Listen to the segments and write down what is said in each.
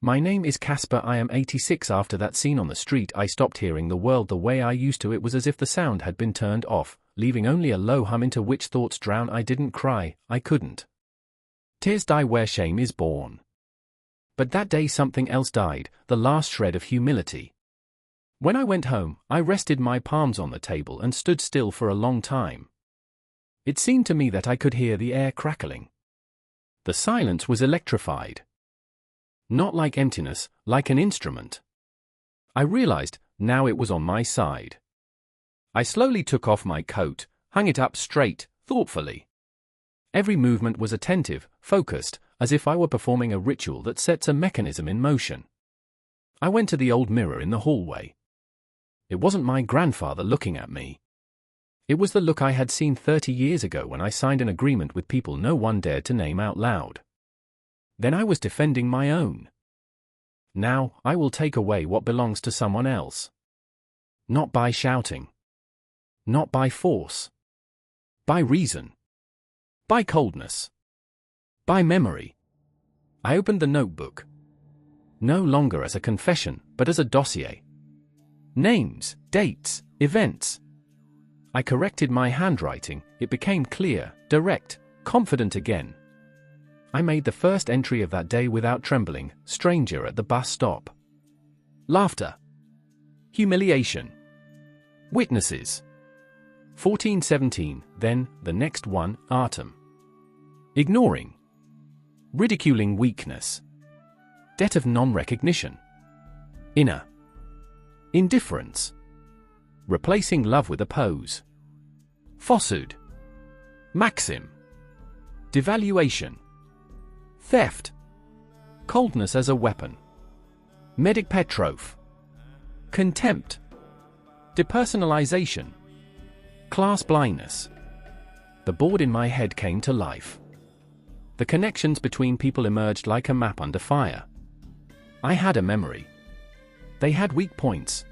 My name is Kaspar. I am 86. After that scene on the street, I stopped hearing the world the way I used to. It was as if the sound had been turned off, leaving only a low hum into which thoughts drown. I didn't cry, I couldn't. Tears die where shame is born. But that day something else died, the last shred of humility. When I went home, I rested my palms on the table and stood still for a long time. It seemed to me that I could hear the air crackling. The silence was electrified. Not like emptiness, like an instrument. I realized, now it was on my side. I slowly took off my coat, hung it up straight, thoughtfully. Every movement was attentive, focused, as if I were performing a ritual that sets a mechanism in motion. I went to the old mirror in the hallway. It wasn't my grandfather looking at me. It was the look I had seen 30 years ago when I signed an agreement with people no one dared to name out loud. Then I was defending my own. Now, I will take away what belongs to someone else. Not by shouting. Not by force. By reason. By coldness. By memory. I opened the notebook. No longer as a confession, but as a dossier. Names, dates, events. I corrected my handwriting. It became clear, direct, confident again. I made the first entry of that day without trembling. Stranger at the bus stop. Laughter. Humiliation. Witnesses. 1417, then, the next one, Artem. Ignoring. Ridiculing weakness. Debt of non-recognition. Inner. Indifference. Replacing love with a pose. Falsehood. Maxim. Devaluation. Theft. Coldness as a weapon. Medic Petrov. Contempt. Depersonalization. Class blindness. The board in my head came to life. The connections between people emerged like a map under fire. I had a memory. They had weak points.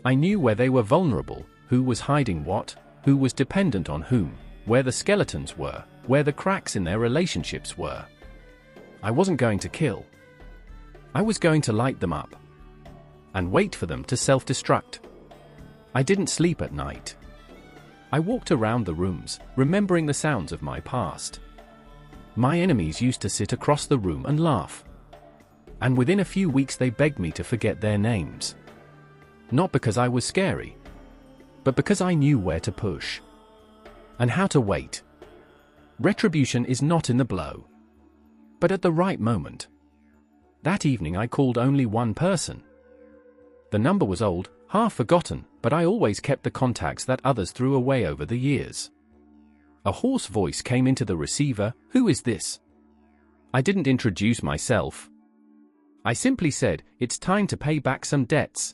I knew where they were vulnerable, who was hiding what, who was dependent on whom, where the skeletons were, where the cracks in their relationships were. I wasn't going to kill. I was going to light them up. And wait for them to self-destruct. I didn't sleep at night. I walked around the rooms, remembering the sounds of my past. My enemies used to sit across the room and laugh. And within a few weeks they begged me to forget their names. Not because I was scary, but because I knew where to push. And how to wait. Retribution is not in the blow, but at the right moment. That evening I called only one person. The number was old, half forgotten, but I always kept the contacts that others threw away over the years. A hoarse voice came into the receiver. Who is this? I didn't introduce myself. I simply said, it's time to pay back some debts.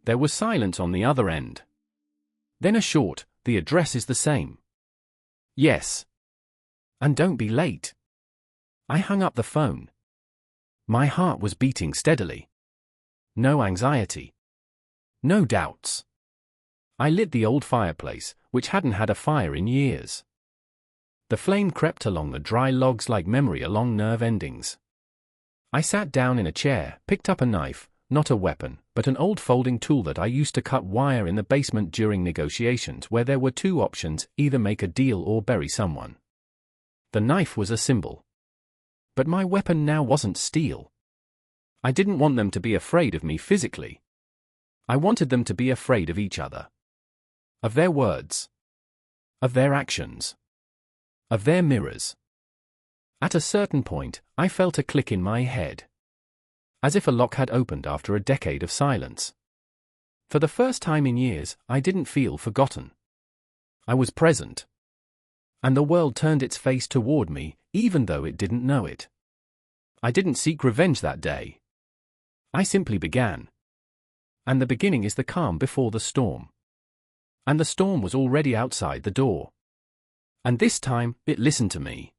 There was silence on the other end. Then a short, the address is the same. Yes. And don't be late. I hung up the phone. My heart was beating steadily. No anxiety. No doubts. I lit the old fireplace, which hadn't had a fire in years. The flame crept along the dry logs like memory along nerve endings. I sat down in a chair, picked up a knife, not a weapon, but an old folding tool that I used to cut wire in the basement during negotiations where there were two options, either make a deal or bury someone. The knife was a symbol. But my weapon now wasn't steel. I didn't want them to be afraid of me physically. I wanted them to be afraid of each other. Of their words. Of their actions. Of their mirrors. At a certain point, I felt a click in my head. As if a lock had opened after a decade of silence. For the first time in years, I didn't feel forgotten. I was present. And the world turned its face toward me, even though it didn't know it. I didn't seek revenge that day. I simply began. And the beginning is the calm before the storm. And the storm was already outside the door. And this time, it listened to me.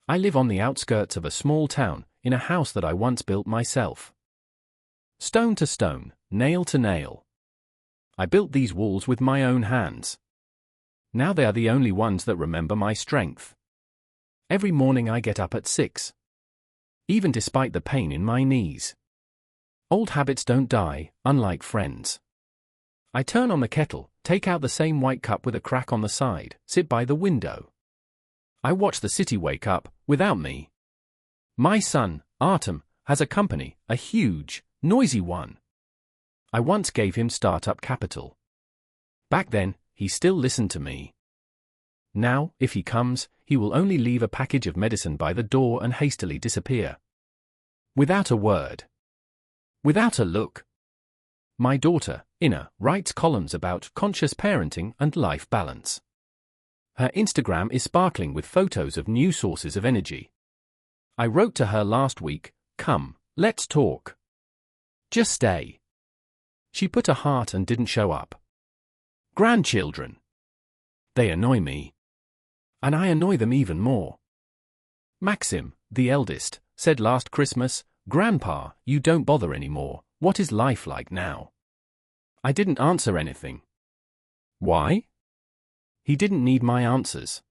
I live on the outskirts of a small town, in a house that I once built myself. Stone to stone, nail to nail. I built these walls with my own hands. Now they are the only ones that remember my strength. Every morning I get up at 6. even despite the pain in my knees. Old habits don't die, unlike friends. I turn on the kettle, take out the same white cup with a crack on the side, sit by the window. I watch the city wake up, without me. My son, Artem, has a company, a huge, noisy one. I once gave him startup capital. Back then, he still listened to me. Now, if he comes, he will only leave a package of medicine by the door and hastily disappear. Without a word. Without a look. My daughter, Inna, writes columns about conscious parenting and life balance. Her Instagram is sparkling with photos of new sources of energy. I wrote to her last week, "Come, let's talk. Just stay." She put a heart and didn't show up. Grandchildren. They annoy me. And I annoy them even more. Maxim, the eldest, said last Christmas, "Grandpa, you don't bother anymore. What is life like now?" I didn't answer anything. Why? He didn't need my answers.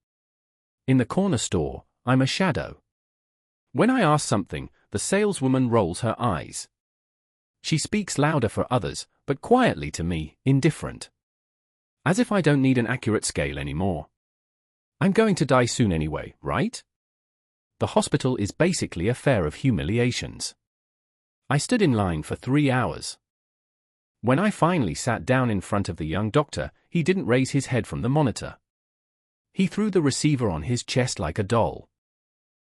In the corner store, I'm a shadow. When I ask something, the saleswoman rolls her eyes. She speaks louder for others, but quietly to me, indifferent. As if I don't need an accurate scale anymore. I'm going to die soon anyway, right? The hospital is basically a fair of humiliations. I stood in line for 3 hours. When I finally sat down in front of the young doctor, he didn't raise his head from the monitor. He threw the receiver on his chest like a doll.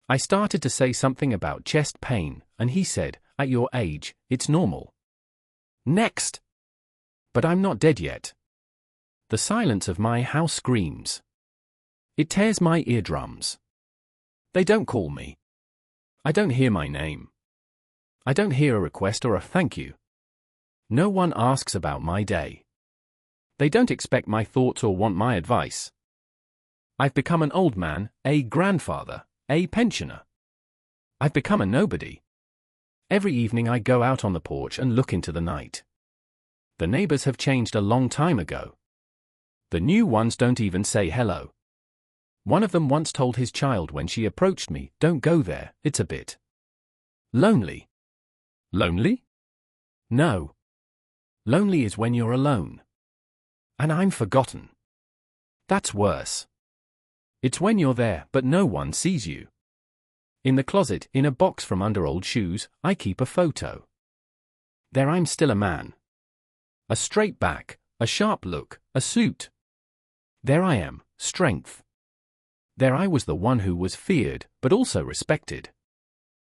I started to say something about chest pain, and he said, "At your age, it's normal." Next! But I'm not dead yet. The silence of my house screams. It tears my eardrums. They don't call me. I don't hear my name. I don't hear a request or a thank you. No one asks about my day. They don't expect my thoughts or want my advice. I've become an old man, a grandfather, a pensioner. I've become a nobody. Every evening I go out on the porch and look into the night. The neighbors have changed a long time ago. The new ones don't even say hello. One of them once told his child when she approached me, "Don't go there, it's a bit lonely." Lonely? No. Lonely is when you're alone. And I'm forgotten. That's worse. It's when you're there, but no one sees you. In the closet, in a box from under old shoes, I keep a photo. There I'm still a man. A straight back, a sharp look, a suit. There I am, strength. There I was, the one who was feared, but also respected.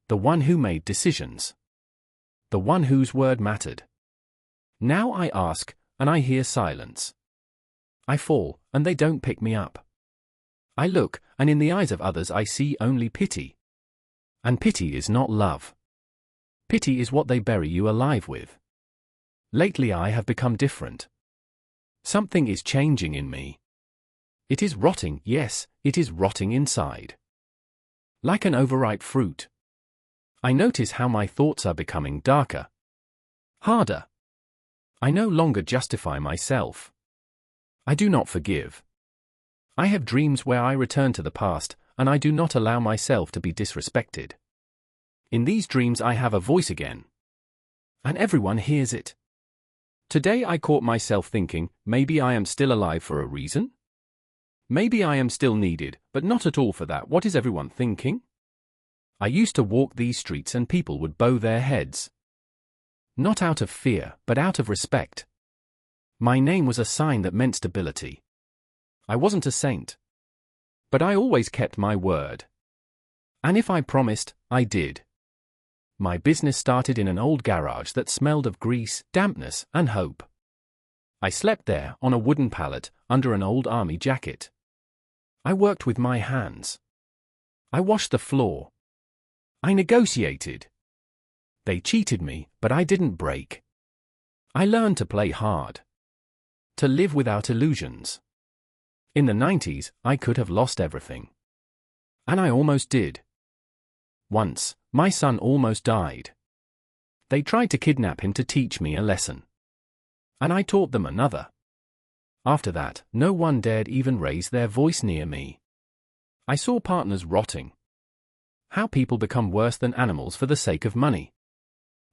The one who made decisions. The one whose word mattered. Now I ask, and I hear silence. I fall, and they don't pick me up. I look, and in the eyes of others I see only pity. And pity is not love. Pity is what they bury you alive with. Lately I have become different. Something is changing in me. It is rotting, yes, it is rotting inside. Like an overripe fruit. I notice how my thoughts are becoming darker. Harder. I no longer justify myself. I do not forgive. I have dreams where I return to the past, and I do not allow myself to be disrespected. In these dreams I have a voice again. And everyone hears it. Today I caught myself thinking, maybe I am still alive for a reason? Maybe I am still needed, but not at all for that. What is everyone thinking? I used to walk these streets and people would bow their heads. Not out of fear, but out of respect. My name was a sign that meant stability. I wasn't a saint. But I always kept my word. And if I promised, I did. My business started in an old garage that smelled of grease, dampness, and hope. I slept there, on a wooden pallet, under an old army jacket. I worked with my hands. I washed the floor. I negotiated. They cheated me, but I didn't break. I learned to play hard. To live without illusions. In the 90s, I could have lost everything. And I almost did. Once, my son almost died. They tried to kidnap him to teach me a lesson. And I taught them another. After that, no one dared even raise their voice near me. I saw partners rotting. How people become worse than animals for the sake of money.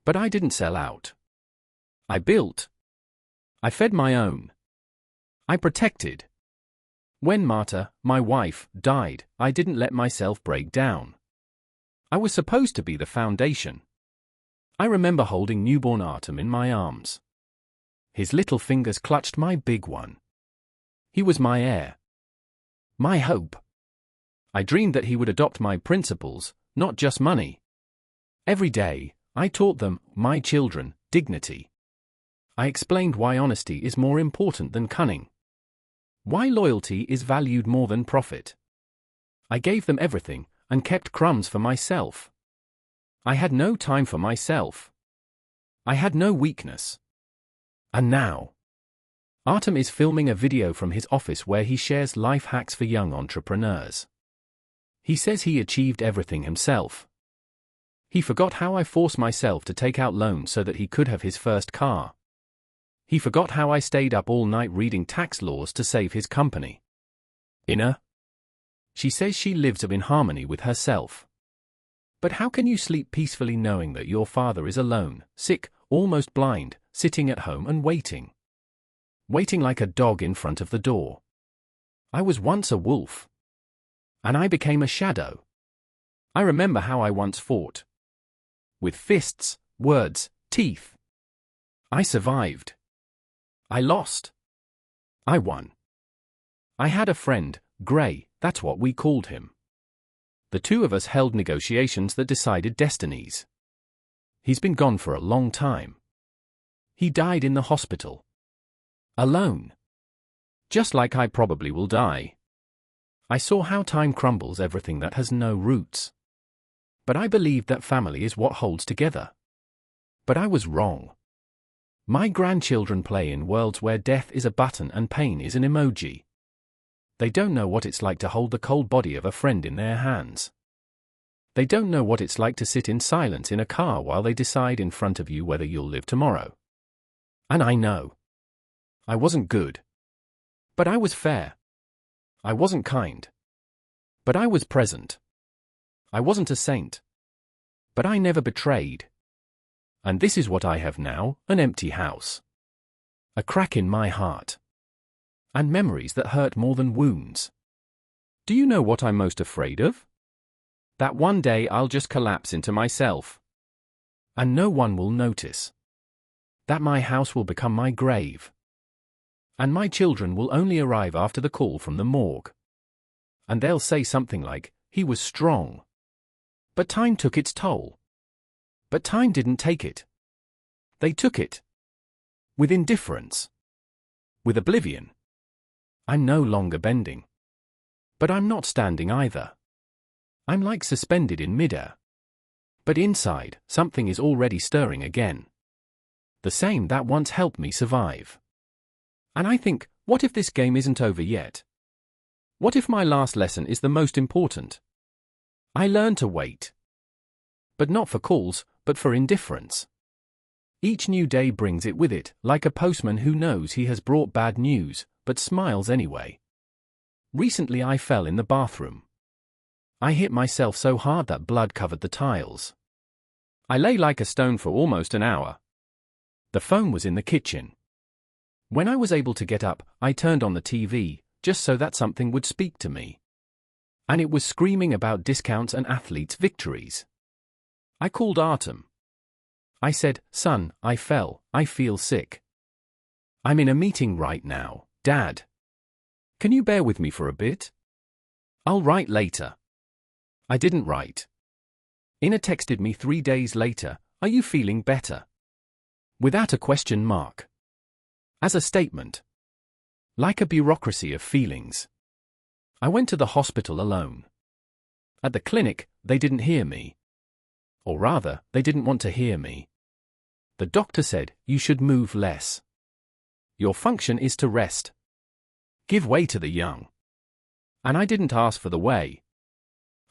But I didn't sell out. I built. I fed my own. I protected. When Marta, my wife, died, I didn't let myself break down. I was supposed to be the foundation. I remember holding newborn Artem in my arms. His little fingers clutched my big one. He was my heir. My hope. I dreamed that he would adopt my principles, not just money. Every day, I taught them, my children, dignity. I explained why honesty is more important than cunning. Why loyalty is valued more than profit. I gave them everything, and kept crumbs for myself. I had no time for myself. I had no weakness. And now, Artem is filming a video from his office where he shares life hacks for young entrepreneurs. He says he achieved everything himself. He forgot how I forced myself to take out loans so that he could have his first car. He forgot how I stayed up all night reading tax laws to save his company. She says she lives in harmony with herself. But how can you sleep peacefully knowing that your father is alone, sick, almost blind, sitting at home and waiting? Waiting like a dog in front of the door. I was once a wolf. And I became a shadow. I remember how I once fought. With fists, words, teeth. I survived. I lost. I won. I had a friend, Gray, that's what we called him. The two of us held negotiations that decided destinies. He's been gone for a long time. He died in the hospital. Alone. Just like I probably will die. I saw how time crumbles everything that has no roots. But I believed that family is what holds together. But I was wrong. My grandchildren play in worlds where death is a button and pain is an emoji. They don't know what it's like to hold the cold body of a friend in their hands. They don't know what it's like to sit in silence in a car while they decide in front of you whether you'll live tomorrow. And I know. I wasn't good. But I was fair. I wasn't kind. But I was present. I wasn't a saint. But I never betrayed. And this is what I have now, an empty house. A crack in my heart. And memories that hurt more than wounds. Do you know what I'm most afraid of? That one day I'll just collapse into myself. And no one will notice. That my house will become my grave. And my children will only arrive after the call from the morgue. And they'll say something like, he was strong. But time took its toll. But time didn't take it. They took it. With indifference. With oblivion. I'm no longer bending. But I'm not standing either. I'm like suspended in midair. But inside, something is already stirring again. The same that once helped me survive. And I think, what if this game isn't over yet? What if my last lesson is the most important? I learned to wait. But not for calls, but for indifference. Each new day brings it with it, like a postman who knows he has brought bad news, but smiles anyway. Recently I fell in the bathroom. I hit myself so hard that blood covered the tiles. I lay like a stone for almost an hour. The phone was in the kitchen. When I was able to get up, I turned on the TV, just so that something would speak to me. And it was screaming about discounts and athletes' victories. I called Artem. I said, son, I fell, I feel sick. I'm in a meeting right now, Dad. Can you bear with me for a bit? I'll write later. I didn't write. Ina texted me 3 days later, are you feeling better? Without a question mark. As a statement. Like a bureaucracy of feelings. I went to the hospital alone. At the clinic, they didn't hear me. Or rather, they didn't want to hear me. The doctor said, you should move less. Your function is to rest. Give way to the young. And I didn't ask for the way.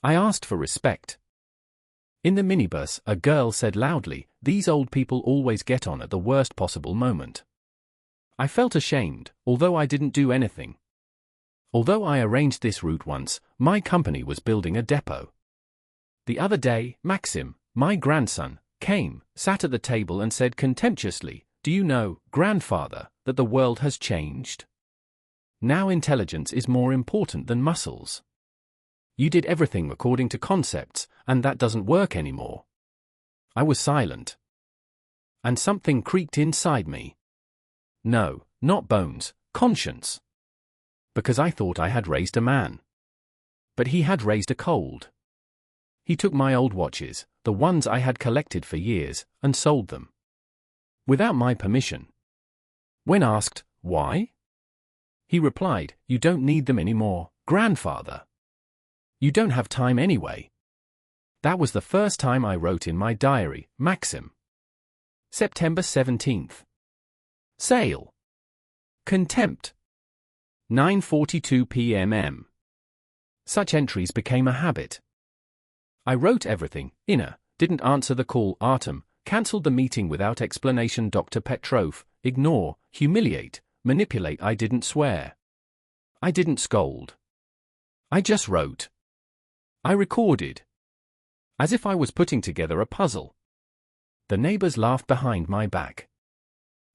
I asked for respect. In the minibus, a girl said loudly, these old people always get on at the worst possible moment. I felt ashamed, although I didn't do anything. Although I arranged this route once, my company was building a depot. The other day, Maxim, my grandson, came, sat at the table and said contemptuously, "Do you know, grandfather, that the world has changed? Now intelligence is more important than muscles. You did everything according to concepts, and that doesn't work anymore." I was silent. And something creaked inside me. No, not bones, conscience. Because I thought I had raised a man. But he had raised a cold. He took my old watches, the ones I had collected for years, and sold them. Without my permission. When asked, why? He replied, "You don't need them anymore, grandfather. You don't have time anyway." That was the first time I wrote in my diary, Maxim. September 17th. Sale. Contempt. 9:42 p.m. Such entries became a habit. I wrote everything, inner, didn't answer the call, Artem, cancelled the meeting without explanation, Dr. Petrov, ignore, humiliate, manipulate. I didn't swear. I didn't scold. I just wrote. I recorded. As if I was putting together a puzzle. The neighbors laughed behind my back.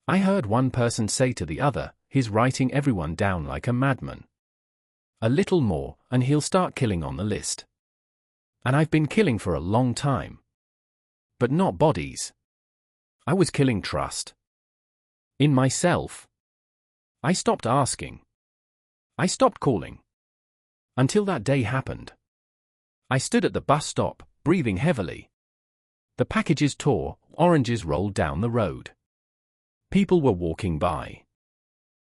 I heard one person say to the other, "He's writing everyone down like a madman. A little more, and he'll start killing on the list." And I've been killing for a long time. But not bodies. I was killing trust. In myself. I stopped asking. I stopped calling. Until that day happened. I stood at the bus stop, breathing heavily. The packages tore, oranges rolled down the road. People were walking by.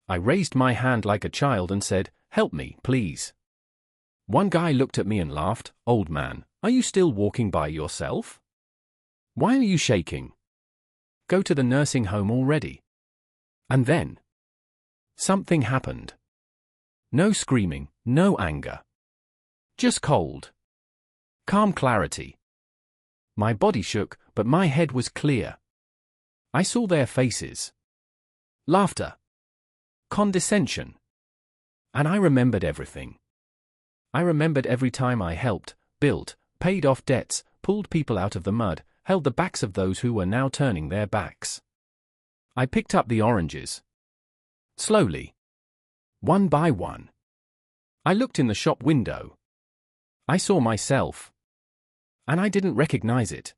I raised my hand like a child and said, "Help me, please." One guy looked at me and laughed, "Old man, are you still walking by yourself? Why are you shaking? Go to the nursing home already." And then something happened. No screaming, no anger. Just cold. Calm clarity. My body shook, but my head was clear. I saw their faces. Laughter. Condescension. And I remembered everything. I remembered every time I helped, built, paid off debts, pulled people out of the mud, held the backs of those who were now turning their backs. I picked up the oranges. Slowly. One by one. I looked in the shop window. I saw myself. And I didn't recognize it.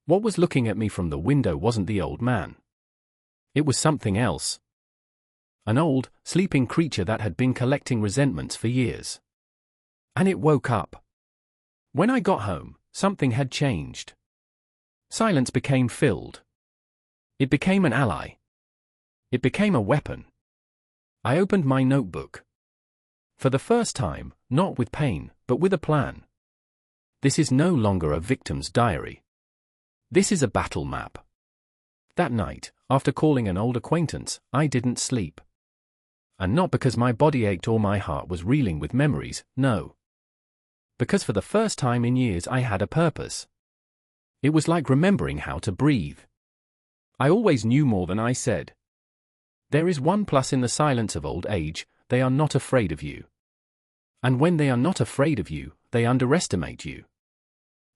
What was looking at me from the window wasn't the old man. It was something else. An old, sleeping creature that had been collecting resentments for years. And it woke up. When I got home, something had changed. Silence became filled. It became an ally. It became a weapon. I opened my notebook. For the first time, not with pain, but with a plan. This is no longer a victim's diary. This is a battle map. That night, after calling an old acquaintance, I didn't sleep. And not because my body ached or my heart was reeling with memories, no. Because for the first time in years I had a purpose. It was like remembering how to breathe. I always knew more than I said. There is one plus in the silence of old age: they are not afraid of you. And when they are not afraid of you, they underestimate you.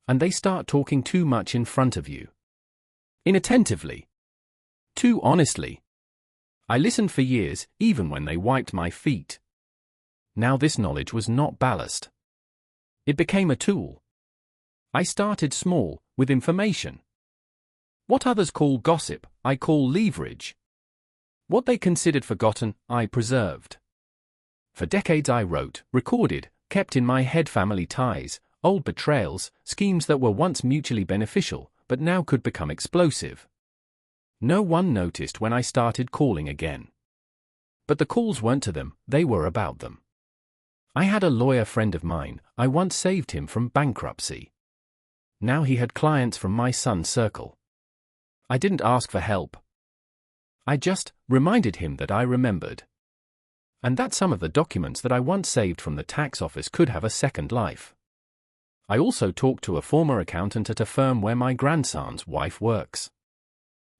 And they start talking too much in front of you. Inattentively. Too honestly. I listened for years, even when they wiped my feet. Now this knowledge was not ballast. It became a tool. I started small, with information. What others call gossip, I call leverage. What they considered forgotten, I preserved. For decades I wrote, recorded, kept in my head family ties, old betrayals, schemes that were once mutually beneficial, but now could become explosive. No one noticed when I started calling again. But the calls weren't to them, they were about them. I had a lawyer friend of mine, I once saved him from bankruptcy. Now he had clients from my son's circle. I didn't ask for help. I just reminded him that I remembered. And that some of the documents that I once saved from the tax office could have a second life. I also talked to a former accountant at a firm where my grandson's wife works.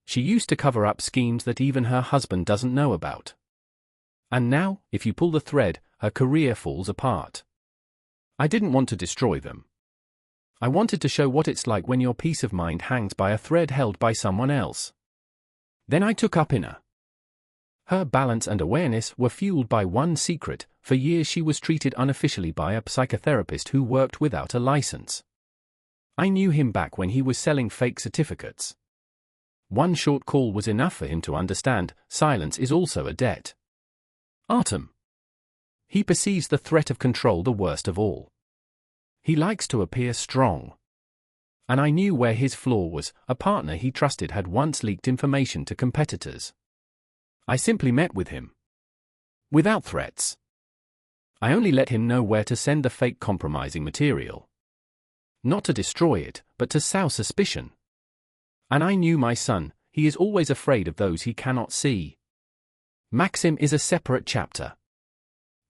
She used to cover up schemes that even her husband doesn't know about. And now, if you pull the thread, her career falls apart. I didn't want to destroy them. I wanted to show what it's like when your peace of mind hangs by a thread held by someone else. Then I took up Inna. Her balance and awareness were fueled by one secret. For years she was treated unofficially by a psychotherapist who worked without a license. I knew him back when he was selling fake certificates. One short call was enough for him to understand silence is also a debt. Artem. He perceives the threat of control the worst of all. He likes to appear strong. And I knew where his flaw was. A partner he trusted had once leaked information to competitors. I simply met with him. Without threats. I only let him know where to send the fake compromising material. Not to destroy it, but to sow suspicion. And I knew my son, he is always afraid of those he cannot see. Maxim is a separate chapter.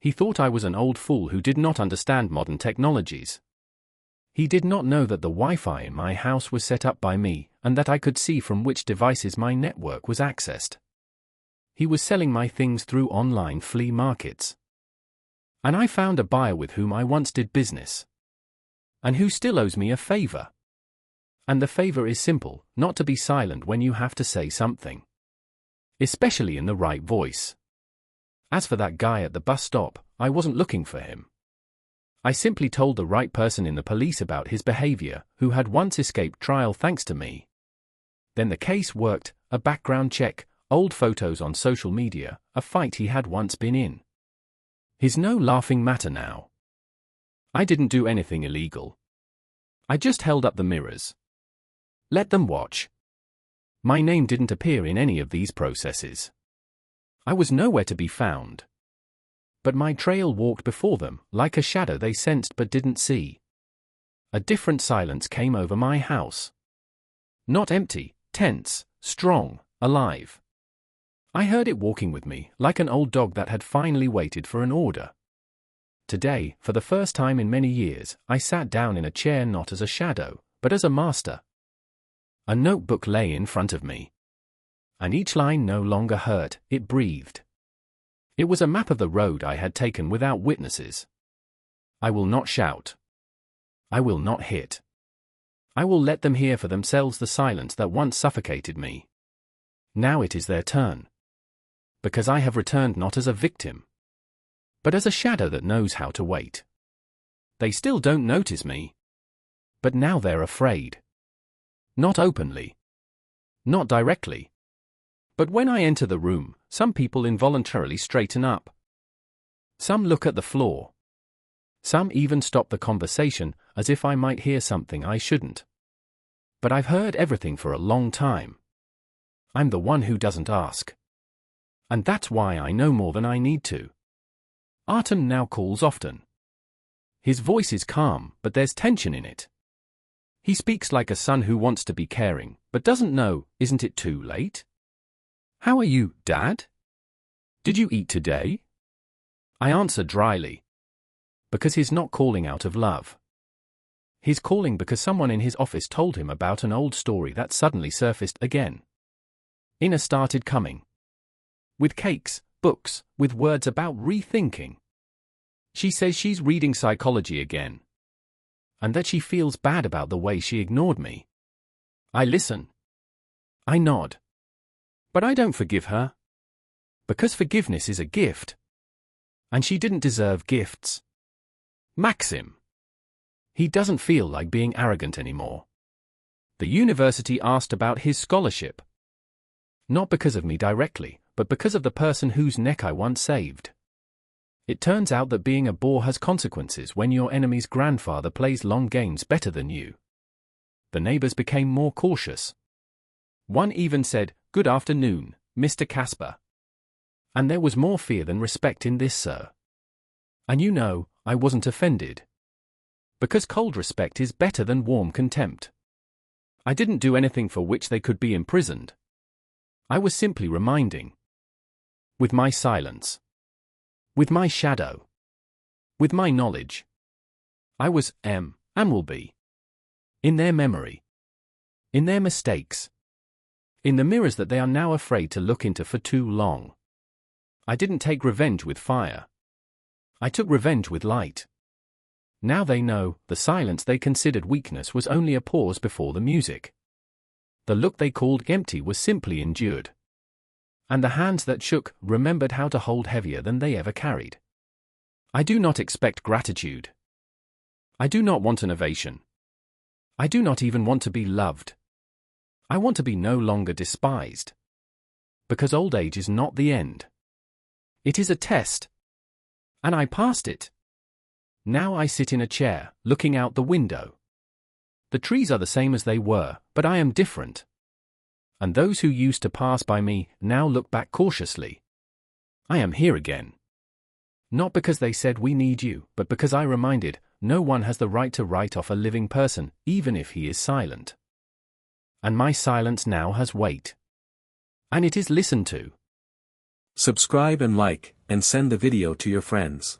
He thought I was an old fool who did not understand modern technologies. He did not know that the Wi-Fi in my house was set up by me, and that I could see from which devices my network was accessed. He was selling my things through online flea markets. And I found a buyer with whom I once did business. And who still owes me a favor. And the favor is simple, not to be silent when you have to say something. Especially in the right voice. As for that guy at the bus stop, I wasn't looking for him. I simply told the right person in the police about his behavior, who had once escaped trial thanks to me. Then the case worked, a background check, old photos on social media, a fight he had once been in. He's no laughing matter now. I didn't do anything illegal. I just held up the mirrors. Let them watch. My name didn't appear in any of these processes. I was nowhere to be found. But my trail walked before them, like a shadow they sensed but didn't see. A different silence came over my house. Not empty, tense, strong, alive. I heard it walking with me, like an old dog that had finally waited for an order. Today, for the first time in many years, I sat down in a chair not as a shadow, but as a master. A notebook lay in front of me. And each line no longer hurt, it breathed. It was a map of the road I had taken without witnesses. I will not shout. I will not hit. I will let them hear for themselves the silence that once suffocated me. Now it is their turn. Because I have returned not as a victim, but as a shadow that knows how to wait. They still don't notice me. But now they're afraid. Not openly. Not directly. But when I enter the room, some people involuntarily straighten up. Some look at the floor. Some even stop the conversation, as if I might hear something I shouldn't. But I've heard everything for a long time. I'm the one who doesn't ask. And that's why I know more than I need to. Artem now calls often. His voice is calm, but there's tension in it. He speaks like a son who wants to be caring, but doesn't know, isn't it too late? How are you, Dad? Did you eat today? I answer dryly. Because he's not calling out of love. He's calling because someone in his office told him about an old story that suddenly surfaced again. Inna started coming. With cakes, books, with words about rethinking. She says she's reading psychology again. And that she feels bad about the way she ignored me. I listen. I nod. But I don't forgive her. Because forgiveness is a gift. And she didn't deserve gifts. Maxim. He doesn't feel like being arrogant anymore. The university asked about his scholarship. Not because of me directly, but because of the person whose neck I once saved. It turns out that being a bore has consequences when your enemy's grandfather plays long games better than you. The neighbors became more cautious. One even said, "Good afternoon, Mr. Kaspar." And there was more fear than respect in this, sir. And you know, I wasn't offended. Because cold respect is better than warm contempt. I didn't do anything for which they could be imprisoned. I was simply reminding. With my silence. With my shadow. With my knowledge. I was, and will be. In their memory. In their mistakes. In the mirrors that they are now afraid to look into for too long. I didn't take revenge with fire. I took revenge with light. Now they know, the silence they considered weakness was only a pause before the music. The look they called empty was simply endured. And the hands that shook remembered how to hold heavier than they ever carried. I do not expect gratitude. I do not want an ovation. I do not even want to be loved. I want to be no longer despised. Because old age is not the end. It is a test. And I passed it. Now I sit in a chair, looking out the window. The trees are the same as they were, but I am different. And those who used to pass by me now look back cautiously. I am here again. Not because they said we need you, but because I reminded, no one has the right to write off a living person, even if he is silent. And my silence now has weight. And it is listened to. Subscribe and like, and send the video to your friends.